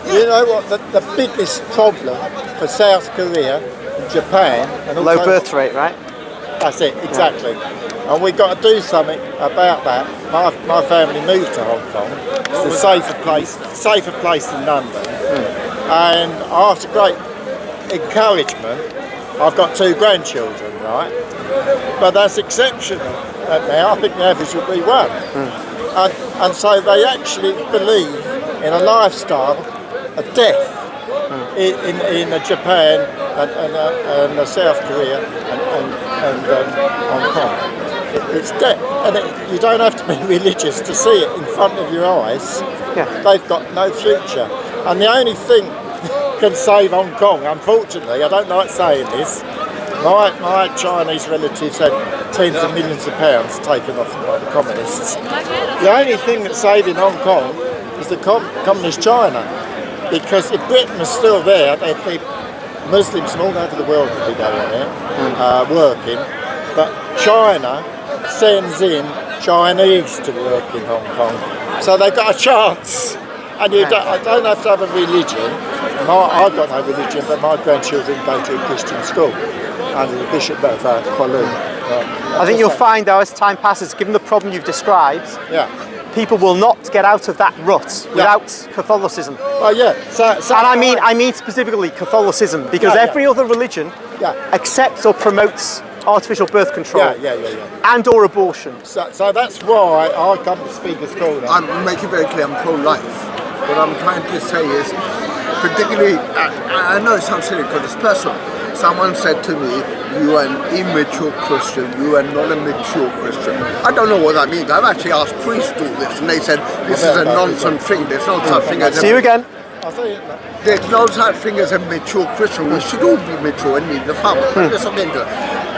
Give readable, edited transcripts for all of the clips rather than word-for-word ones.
You know what? The biggest problem for South Korea and Japan and also, Low birth rate, right? That's it, exactly. And we've got to do something about that. My family moved to Hong Kong. It's a safer place than London. And after great encouragement, I've got 2 grandchildren, right? But that's exceptional now. I think the average would be 1. And so they actually believe in a lifestyle of death in Japan and South Korea and Hong Kong. It's death, and you don't have to be religious to see it in front of your eyes. Yeah. They've got no future, and the only thing can save Hong Kong, unfortunately, I don't like saying this, my Chinese relatives had tens of millions of pounds taken off them by the communists. The only thing that's saving Hong Kong is the communist China, because if Britain was still there, there'd be Muslims from all over the world could be going there, working, but China sends in Chinese to work in Hong Kong, so they've got a chance. And I don't have to have a religion. I've got no religion, but my grandchildren go to a Christian school under the Bishop of Kowloon. I think you'll find, though, as time passes, given the problem you've described, people will not get out of that rut without Catholicism. Oh yeah. And I mean specifically Catholicism, because every other religion accepts or promotes artificial birth control and or abortion. So that's why I come to Speaker's Corner. I'm making very clear I'm pro-life. What I'm trying to say is, particularly, I know it sounds silly because it's personal. Someone said to me, you are an immature Christian, you are not a mature Christian. I don't know what that means. I've actually asked priests to do this, and they said, this is a nonsense thing. There's no such thing as See you again. There's no such thing as a mature Christian. We should all be mature and need the family. There's something to it.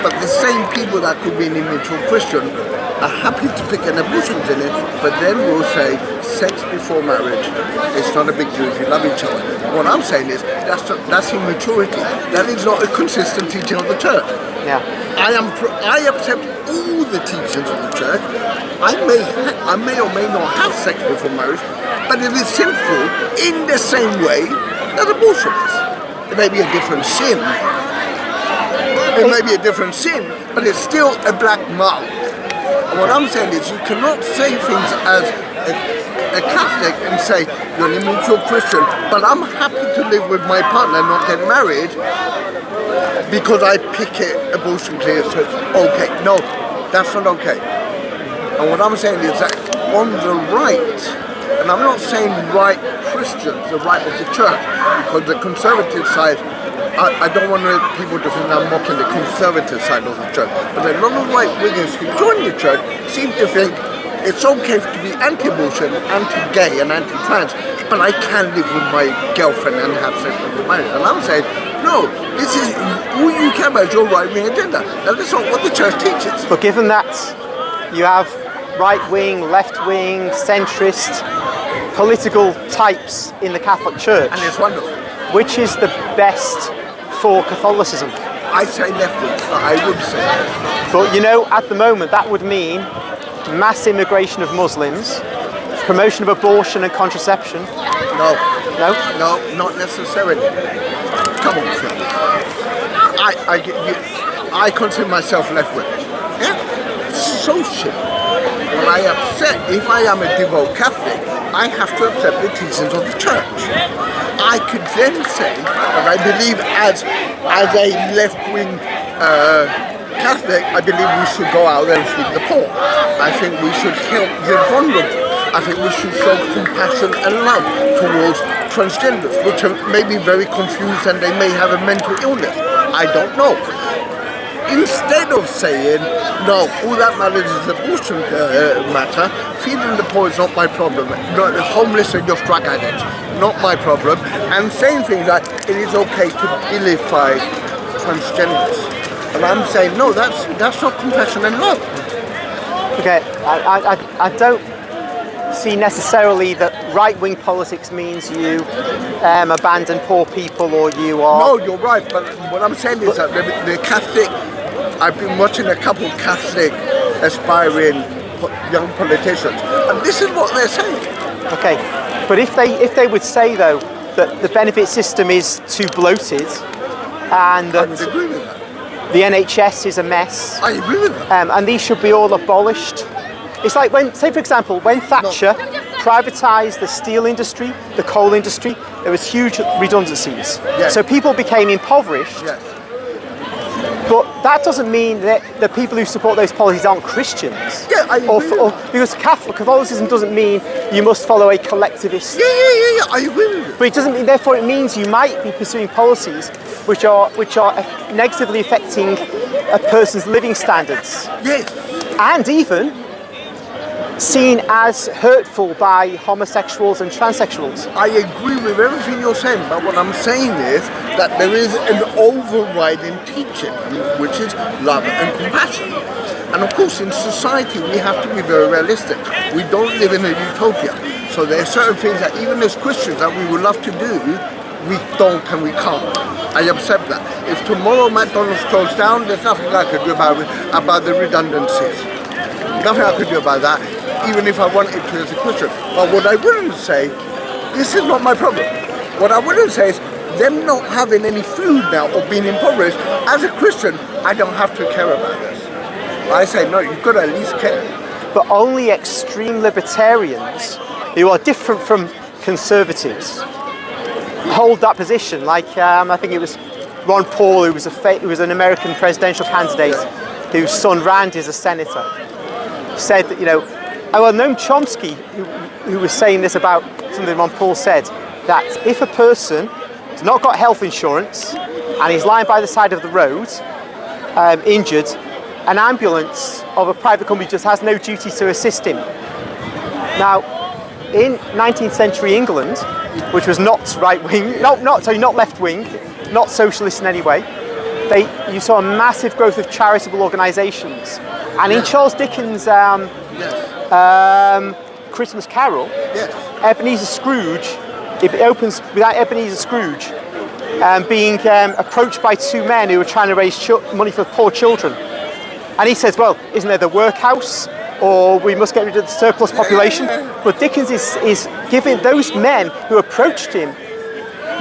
But the same people that could be an immature Christian are happy to pick an abortion clinic, but then will say sex before marriage is not a big deal if you love each other. What I'm saying is that's immaturity. That is not a consistent teaching of the church. Yeah. I accept all the teachings of the church. I may or may not have sex before marriage, but it is sinful in the same way that abortion is. It may be a different sin. It may be a different sin, but it's still a black mark. And what I'm saying is you cannot say things as a Catholic and say, you're an immature Christian, but I'm happy to live with my partner and not get married because I picket abortion clinics. So okay, no, that's not okay. And what I'm saying is that on the right, and I'm not saying right Christians, the right of the church, because the conservative side, I don't want people to think I'm mocking the conservative side of the church, but a lot of right-wingers who join the church seem to think it's okay to be anti-abortion, anti-gay and anti-trans, but I can live with my girlfriend and have sex with my marriage. And I'm saying, no, this is all you care about is your right-wing agenda. That is not what the church teaches. But given that you have right-wing, left-wing, centrist, political types in the Catholic Church, And it's wonderful. which is the best for Catholicism? I say left-wing, but I would say. But you know, at the moment, that would mean mass immigration of Muslims, promotion of abortion and contraception. No. No? No, not necessarily. Come on, Phil. I consider myself left-wing. Yeah? Socially. When I accept, if I am a devout Catholic, I have to accept the teachings of the church. I could then say that I believe as a left-wing Catholic, I believe we should go out and feed the poor. I think we should help the vulnerable. I think we should show compassion and love towards transgenders, which are maybe very confused and they may have a mental illness. I don't know. Instead of saying, no, all that matters is abortion matter, feeding the poor is not my problem, no, the homeless are just drug addicts, not my problem, and saying things like, it is okay to vilify transgenders. And I'm saying, no, that's not compassion and love. Okay, I don't see necessarily that right-wing politics means you abandon poor people or you are... No, you're right, but what I'm saying is that the Catholic, I've been watching a couple of Catholic aspiring young politicians, and this is what they're saying. Okay, But if they would say though that the benefit system is too bloated and I would that agree with that. the NHS is a mess, I agree with that. and these should be all abolished. It's like when, say for example, when Thatcher privatised the steel industry, the coal industry, there was huge redundancies. Yes. So people became impoverished. Yes. But that doesn't mean that the people who support those policies aren't Christians. Yeah, I agree with that. Because Catholicism doesn't mean you must follow a collectivist. Yeah, I agree with you. But it doesn't mean, therefore, it means you might be pursuing policies which are negatively affecting a person's living standards, Yes. and even seen as hurtful by homosexuals and transsexuals. I agree with everything you're saying, but what I'm saying is that there is an overriding teaching, which is love and compassion. And of course, in society, we have to be very realistic. We don't live in a utopia. So there are certain things that even as Christians that we would love to do, we don't and we can't. I accept that. If tomorrow McDonald's closed down, there's nothing I could do about the redundancies. Nothing I could do about that, even if I wanted to as a Christian. But what I wouldn't say, this is not my problem. What I wouldn't say is them not having any food now or being impoverished. As a Christian, I don't have to care about this. I say, no, you've got to at least care. But only extreme libertarians who are different from conservatives hold that position. Like I think it was Ron Paul, who was an American presidential candidate, whose son Randy is a senator, said that, Noam Chomsky, who was saying this about something Ron Paul said, that if a person has not got health insurance and he's lying by the side of the road, injured, an ambulance of a private company just has no duty to assist him. Now, in 19th century England, which was not right-wing, not left-wing, not socialist in any way, you saw a massive growth of charitable organisations. And in Charles Dickens' Christmas Carol, Ebenezer Scrooge, it opens without Ebenezer Scrooge being approached by two men who were trying to raise money for poor children. And he says, well, isn't there the workhouse? Or we must get rid of the surplus population. But Dickens is giving those men who approached him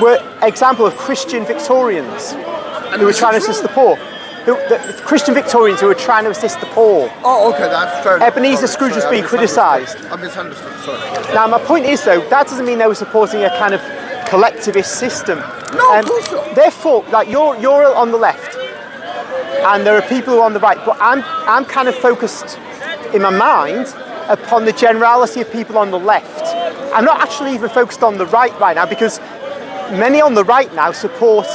were example of Christian Victorians who were trying to assist the poor. The Christian Victorians who were trying to assist the poor. Oh, okay, that's fair enough. Ebenezer Scrooge was being criticised. I misunderstood, sorry. Now, my point is, though, that doesn't mean they were supporting a kind of collectivist system. No, of course not. Therefore, like you're on the left, and there are people who are on the right, but I'm kind of focused in my mind upon the generality of people on the left. I'm not actually even focused on the right now, because many on the right now support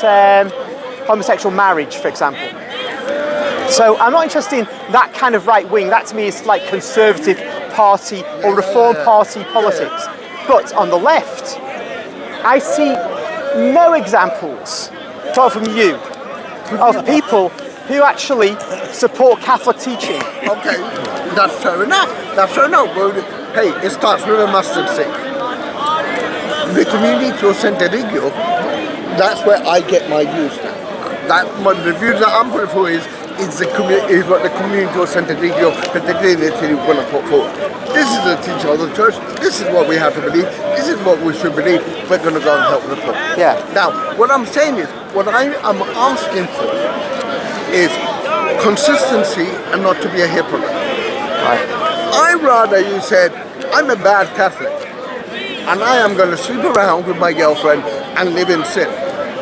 homosexual marriage, for example. So I'm not interested in that kind of right wing. That to me is like Conservative Party or Reform Party politics. But on the left, I see no examples, apart from you, of people who actually support Catholic teaching. Okay, that's fair enough. That's fair enough. Well, hey, it starts with a mustard seed. The community of Santerillo, that's where I get my views now. The views that I'm putting forward is what the community of Santerillo, particularly want to put forward. This is the teaching of the church. This is what we have to believe. This is what we should believe. We're going to go and help the poor. Yeah. Now, what I'm saying is, what I am asking for is consistency and not to be a hypocrite. Right. I rather you said, I'm a bad Catholic and I am going to sleep around with my girlfriend and live in sin.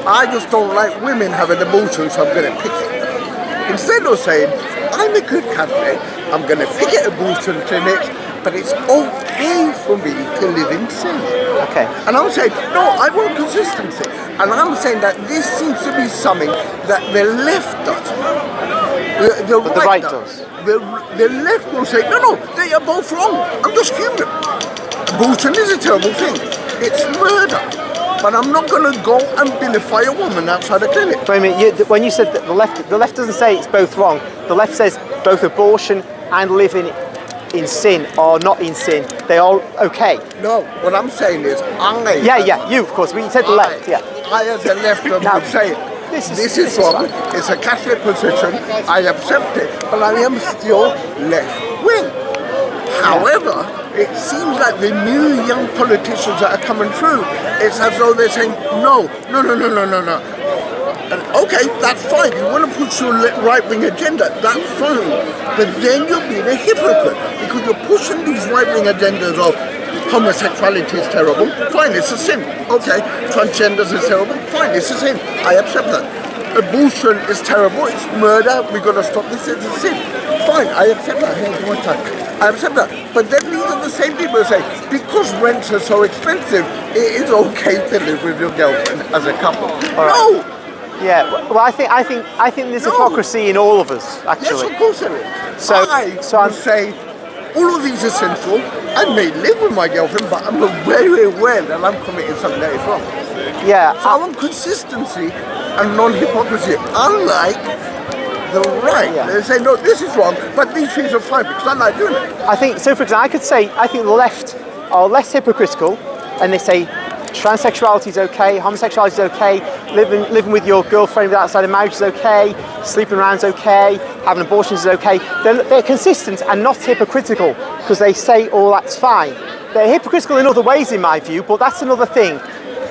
I just don't like women having abortions, so I'm going to pick it. Instead of saying, I'm a good Catholic, I'm going to picket abortion clinics, but it's okay for me to live in sin. Okay. And I'm saying, no, I want consistency. And I'm saying that this seems to be something that the left does. The right does. The left will say, no, they are both wrong. I'm just human. Abortion is a terrible thing. It's murder. But I'm not going to go and vilify a woman outside a clinic. Wait a minute, when you said that the left doesn't say it's both wrong. The left says both abortion and living in sin are not in sin. They are okay. No, what I'm saying is you of course. We said the left. Yeah. I as a lefter would say this is wrong. It's a Catholic position. I accept it, but I am still left wing. However, it seems like the new young politicians that are coming through, it's as though they're saying, no. And okay, that's fine. You want to push your right-wing agenda, that's fine. But then you're being a hypocrite because you're pushing these right-wing agendas of homosexuality is terrible, fine, it's a sin. Okay, transgenders is terrible, fine, it's a sin. I accept that. Abortion is terrible, it's murder, we've got to stop this, it's a sin. Fine, I accept that. Here's one time. I accept that. But then these are the same people who say, because rents are so expensive, it is okay to live with your girlfriend as a couple. No! Yeah, well, I think there's hypocrisy in all of us, actually. Yes, of course there is. So I would say all of these are sinful. I may live with my girlfriend, but I'm very aware that I'm committing something that is wrong. Yeah. So I want consistency and non-hypocrisy, unlike the right. Yeah. They say, no, this is wrong, but these things are fine because I like doing it. I think, so for example, I could say, I think the left are less hypocritical, and they say transsexuality is okay, homosexuality is okay, living with your girlfriend outside of marriage is okay, sleeping around is okay, having abortions is okay. They're consistent and not hypocritical because they say, oh, that's fine. They're hypocritical in other ways, in my view, but that's another thing.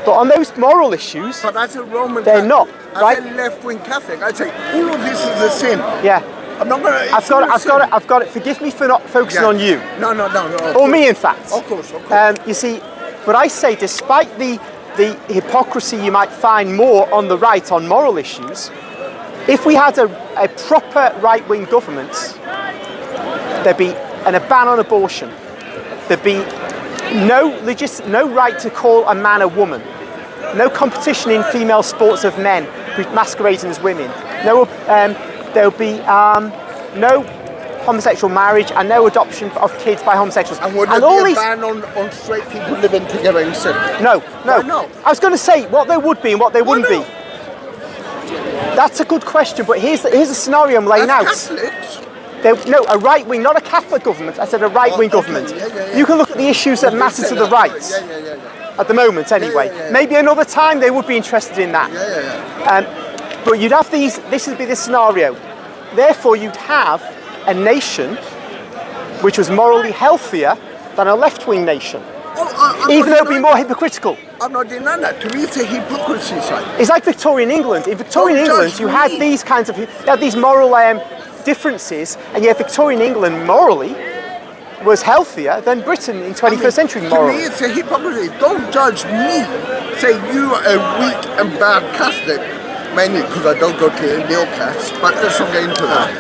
But on those moral issues, but as a Roman they're Catholic, not, right? As a left-wing Catholic, I'd say all of this is a sin. Yeah. I'm not gonna. I've got it. Forgive me for not focusing on you. No. Or me, in fact. Of course. You see, but I say, despite the hypocrisy you might find more on the right on moral issues, if we had a proper right-wing government, there'd be a ban on abortion. There'd be no right to call a man a woman. No competition in female sports of men masquerading as women. There'll be no homosexual marriage and no adoption of kids by homosexuals. And would there be a ban on straight people living together in sin? No. No. I was going to say what there would be and what there wouldn't be. That's a good question, but here's a scenario I'm laying out. Catholics? A right wing, not a Catholic government. I said a right wing government. Yeah. You can look at the issues that matter to the right. At the moment, anyway. Yeah. Maybe another time they would be interested in that. Yeah. But you'd have these. This would be the scenario. Therefore, you'd have a nation which was morally healthier than a left-wing nation, even though it'd be more hypocritical. I'm not denying that. To me, it's a hypocrisy side. It's like Victorian England. In Victorian England, you had these kinds of moral differences, and yet Victorian England morally was healthier than Britain in 21st century morally. To me, it's a hypocrisy. Don't judge me. Say you are a weak and bad Catholic, mainly because I don't go to Neocast, but let's not get into that.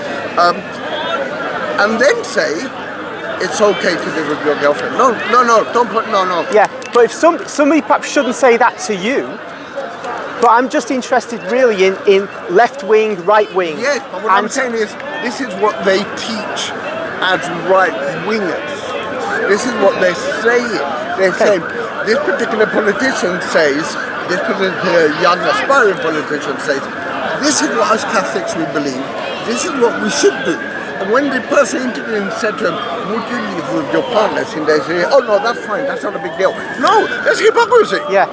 And then say it's okay to live with your girlfriend. No, don't put no. Yeah, but if somebody perhaps shouldn't say that to you. But I'm just interested really in left wing, right wing. Yes, but what I'm saying is this is what they teach as right wingers. This is what they're saying. They're saying this particular politician says, this particular young aspiring politician says, this is what us Catholics we believe. This is what we should do. And when the person interviewing said to him, would you live with your partners? And they say, oh no, that's fine, that's not a big deal. No, that's hypocrisy. Yeah.